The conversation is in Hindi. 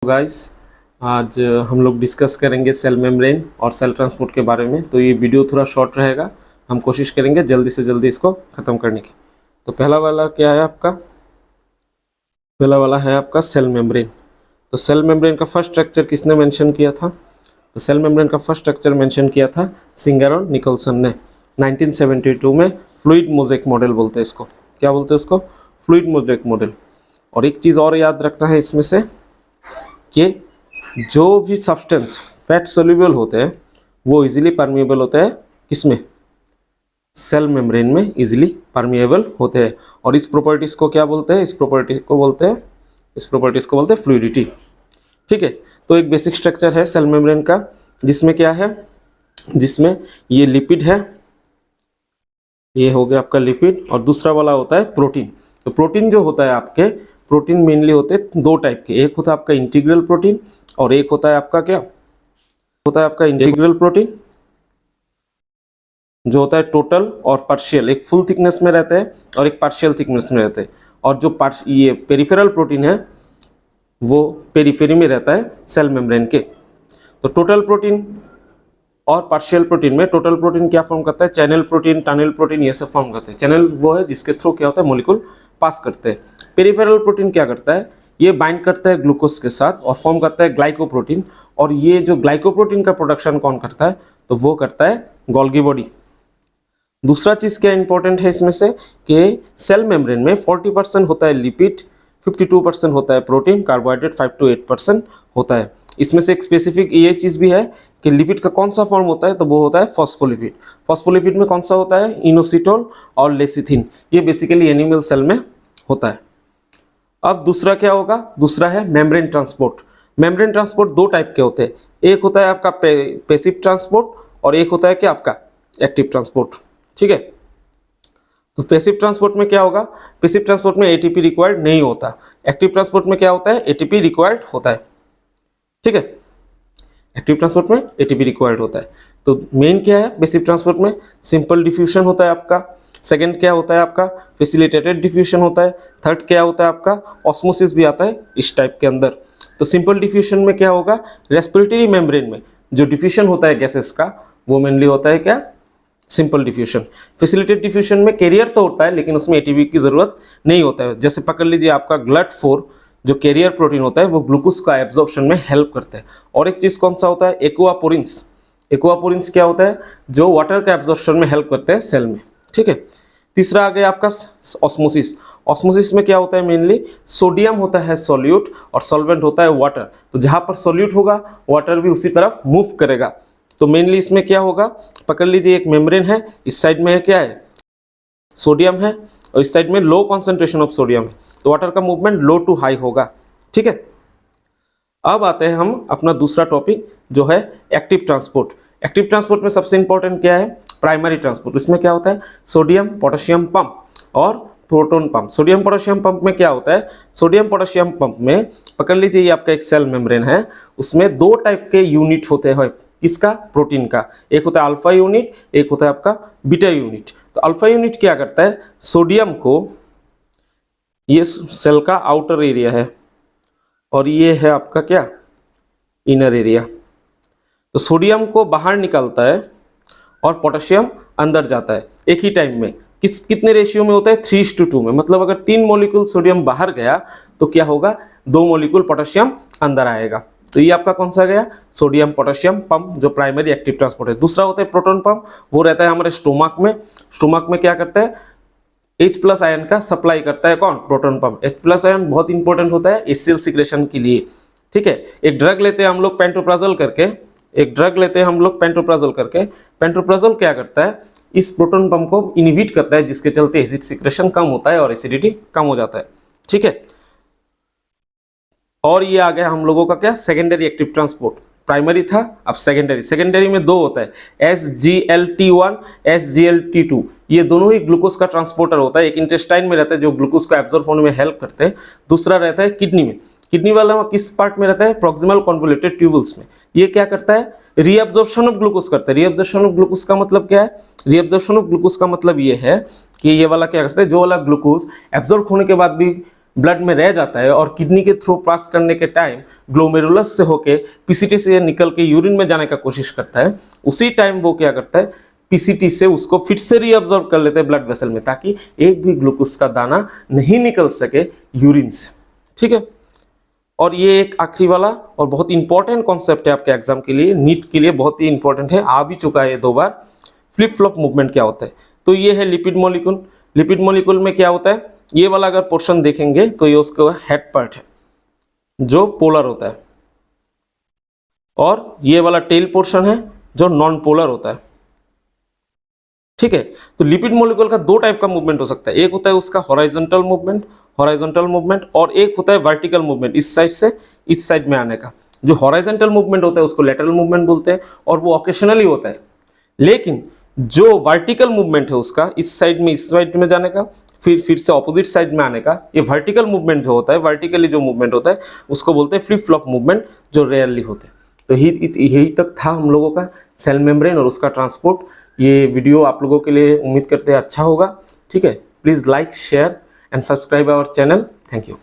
गाइस, आज हम लोग डिस्कस करेंगे सेल मेम्ब्रेन और सेल ट्रांसपोर्ट के बारे में। तो ये वीडियो थोड़ा शॉर्ट रहेगा, हम कोशिश करेंगे जल्दी से जल्दी इसको ख़त्म करने की। तो पहला वाला क्या है आपका? पहला वाला है आपका सेल मेम्ब्रेन। तो सेल मेम्ब्रेन का फर्स्ट स्ट्रक्चर किसने मेंशन किया था? तो सेल मेम्ब्रेन का फर्स्ट स्ट्रक्चर मेंशन किया था सिंगर और निकोलसन ने 1972 में। फ्लूइड मोज़ेक मॉडल बोलते हैं इसको। क्या बोलते हैं इसको? Fluid mosaic model. और एक चीज़ और याद रखना है इसमें से कि जो भी सब्सटेंस फैट सोल्यूबल होते हैं वो इजीली परमिएबल होते हैं किसमें? सेल मेम्ब्रेन में इजीली परमिएबल होते हैं। और इस प्रॉपर्टीज को क्या बोलते हैं? इस प्रॉपर्टीज को बोलते हैं फ्लूइडिटी। ठीक है, तो एक बेसिक स्ट्रक्चर है सेल मेम्ब्रेन का, जिसमें क्या है, जिसमें ये लिपिड है, ये हो गया आपका लिपिड, और दूसरा वाला होता है प्रोटीन। तो प्रोटीन जो होता है आपके, प्रोटीन मेनली होते हैं दो टाइप के। एक होता है आपका इंटीग्रल प्रोटीन और एक होता है आपका क्या होता है आपका इंटीग्रल प्रोटीन जो होता है टोटल और पार्शियल। एक फुल थिकनेस में रहते हैं और एक पार्शियल थिकनेस में रहते हैं। और जो ये पेरिफेरल प्रोटीन है वो पेरिफेरी में रहता है सेल मेम्ब्रेन के। तो टोटल प्रोटीन और पार्शियल प्रोटीन में टोटल प्रोटीन क्या फॉर्म करता है? चैनल प्रोटीन, टनल प्रोटीन, ये सब फॉर्म करते हैं। चैनल वो है जिसके थ्रू क्या होता है, मॉलिक्यूल पास करते हैं। पेरिफेरल प्रोटीन क्या करता है? ये बाइंड करता है ग्लूकोज के साथ और फॉर्म करता है ग्लाइकोप्रोटीन। और ये जो ग्लाइकोप्रोटीन का प्रोडक्शन कौन करता है? तो वो करता है गोल्गी बॉडी। दूसरा चीज क्या इंपॉर्टेंट है इसमें से कि सेल मेम्ब्रेन में 40% होता है लिपिड, 52% होता है प्रोटीन, कार्बोहाइड्रेट 5 to 8% होता है। इसमें से एक स्पेसिफिक ये चीज़ भी है कि लिपिड का कौन सा फॉर्म होता है? तो वो होता है फॉस्फोलिपिड। फॉस्फोलिपिड में कौन सा होता है? इनोसिटोन और लेसिथिन। ये बेसिकली एनिमल सेल में होता है। अब दूसरा क्या होगा? दूसरा है मेम्ब्रेन ट्रांसपोर्ट। मेम्ब्रेन ट्रांसपोर्ट दो टाइप के होते हैं। एक होता है आपका पैसिव ट्रांसपोर्ट और एक होता है क्या आपका एक्टिव ट्रांसपोर्ट। ठीक है, तो पैसिव ट्रांसपोर्ट में क्या होगा? पैसिव ट्रांसपोर्ट में एटीपी रिक्वायर्ड नहीं होता। एक्टिव ट्रांसपोर्ट में क्या होता है? एटीपी रिक्वायर्ड होता है। ठीक है, एक्टिव ट्रांसपोर्ट में एटीपी रिक्वायर्ड होता है। तो मेन क्या है पैसिव ट्रांसपोर्ट में? सिंपल डिफ्यूजन होता है आपका। सेकंड क्या होता है आपका? फैसिलिटेटेड डिफ्यूजन होता है। थर्ड क्या होता है आपका? ऑस्मोसिस भी आता है इस टाइप के अंदर। तो सिंपल डिफ्यूजन में क्या होगा? रेस्पिरेटरी मेम्ब्रेन में जो डिफ्यूजन होता है गैसेस का वो मेनली होता है क्या? Simple diffusion. फैसिलिटेटेड डिफ्यूजन में कैरियर तो होता है लेकिन उसमें एटीपी की जरूरत नहीं होता है। जैसे पकड़ लीजिए आपका GLUT4 जो कैरियर प्रोटीन होता है वो ग्लूकोज का एब्जॉर्प्शन में हेल्प करता है। और एक चीज कौन सा होता है? एक्वापोरिन्स। एक्वापोरिन्स क्या होता है? जो वाटर का एब्जॉर्प्शन में हेल्प करते हैं सेल में। ठीक है, तीसरा आ गया आपका ऑस्मोसिस। ऑस्मोसिस में क्या होता है? मेनली सोडियम होता है सॉल्यूट और सॉल्वेंट होता है वाटर। तो जहां पर सॉल्यूट होगा वाटर भी उसी तरफ मूव करेगा। तो मेनली इसमें क्या होगा? पकड़ लीजिए एक मेम्ब्रेन है, इस साइड में है क्या है? सोडियम है और इस साइड में लो कॉन्सेंट्रेशन ऑफ सोडियम है। तो वाटर का मूवमेंट लो टू हाई होगा। ठीक है, अब आते हैं हम अपना दूसरा टॉपिक जो है एक्टिव ट्रांसपोर्ट। एक्टिव ट्रांसपोर्ट में सबसे इंपॉर्टेंट क्या है? Primary transport. इसमें क्या होता है? सोडियम पोटेशियम पंप और proton pump. Sodium potassium pump में क्या होता है? सोडियम पोटेशियम पंप में पकड़ लीजिए ये आपका एक सेल मेम्ब्रेन है, उसमें दो टाइप के यूनिट होते हैं। किसका? प्रोटीन का। एक होता है अल्फा यूनिट, एक होता है आपका बीटा यूनिट। तो अल्फा यूनिट क्या करता है? सोडियम को, ये सेल का आउटर एरिया है और ये है आपका क्या? Inner area. तो सोडियम को बाहर निकालता है और पोटेशियम अंदर जाता है एक ही टाइम में। कितने रेशियो में होता है? 3:2 में। मतलब अगर 3 मॉलिक्यूल सोडियम बाहर गया तो क्या होगा? 2 मॉलिक्यूल पोटेशियम अंदर आएगा। तो ये आपका कौन सा गया? सोडियम पोटेशियम पंप जो प्राइमरी एक्टिव ट्रांसपोर्ट है। दूसरा होता है प्रोटोन पंप, वो रहता है हमारे स्टोमक में। स्टोमक में क्या करता है? H+ आयन का सप्लाई करता है कौन? Proton pump. H+ आयन बहुत इंपॉर्टेंट होता है HCl सिक्रेशन के लिए। ठीक है, एक ड्रग लेते हैं हम लोग पेंटोप्राजोल करके, पेंटोप्राजोल क्या करता है? इस प्रोटोन पंप को इनहिबिट करता है जिसके चलते एसिड सिक्रेशन कम होता है और एसिडिटी कम हो जाता है। ठीक है, और ये आ गया हम लोगों का क्या? Secondary active transport. प्राइमरी था, अब सेकेंडरी। सेकेंडरी में दो होता है, SGLT1, SGLT2। ये दोनों ही ग्लूकोज का ट्रांसपोर्टर होता है। एक इंटेस्टाइन में रहता है जो ग्लूकोज को एब्जॉर्ब होने में हेल्प करते हैं, दूसरा रहता है किडनी में। किडनी वाला किस पार्ट में रहता है? प्रॉक्सिमल कॉन्वोल्यूटेड ट्यूबुल्स में। ये क्या करता है? रीअब्जॉर्प्शन ऑफ ग्लूकोज करता है। रीअब्जॉर्प्शन ऑफ ग्लूकोज का मतलब क्या है? रीअब्जॉर्प्शन ऑफ ग्लूकोज का मतलब ये है कि ये वाला क्या करता है? जो वाला ग्लूकोज एब्जॉर्ब होने के बाद भी ब्लड में रह जाता है और किडनी के थ्रू पास करने के टाइम ग्लोमेरुलस से होके पीसीटी से निकल के यूरिन में जाने का कोशिश करता है, उसी टाइम वो क्या करता है, पीसीटी से उसको फिर से रीअब्जॉर्ब कर लेते हैं ब्लड वेसल में, ताकि एक भी ग्लूकोज का दाना नहीं निकल सके यूरिन से। ठीक है, और ये एक आखिरी वाला और बहुत इंपॉर्टेंट कॉन्सेप्ट है आपके एग्जाम के लिए, नीट के लिए बहुत ही इंपॉर्टेंट है, आ भी चुका है 2 बार। फ्लिप फ्लॉप मूवमेंट क्या होता है? तो ये है लिपिड मॉलिक्यूल। लिपिड मॉलिक्यूल में क्या होता है, ये वाला अगर पोर्शन देखेंगे तो ये उसका हेड पार्ट है जो पोलर होता है, और ये वाला टेल पोर्शन है जो नॉन पोलर होता है। ठीक है, तो लिपिड मॉलिक्यूल का 2 टाइप का मूवमेंट हो सकता है, एक होता है उसका हॉराइजॉन्टल मूवमेंट और एक होता है वर्टिकल मूवमेंट, इस साइड से इस साइड में आने का। जो हॉराइजॉन्टल मूवमेंट होता है उसको लेटरल मूवमेंट बोलते हैं और वो ऑकेशनली होता है। लेकिन जो वर्टिकल मूवमेंट है उसका इस साइड में जाने का, फिर से ऑपोजिट साइड में आने का, ये वर्टिकल मूवमेंट जो होता है, वर्टिकली जो मूवमेंट होता है उसको बोलते हैं फ्लिप फ्लॉप मूवमेंट, जो रेयरली होते हैं। तो यही तक था हम लोगों का सेल मेम्ब्रेन और उसका ट्रांसपोर्ट। ये वीडियो आप लोगों के लिए उम्मीद करते हैं अच्छा होगा। ठीक है, please like, share and subscribe our channel. Thank you.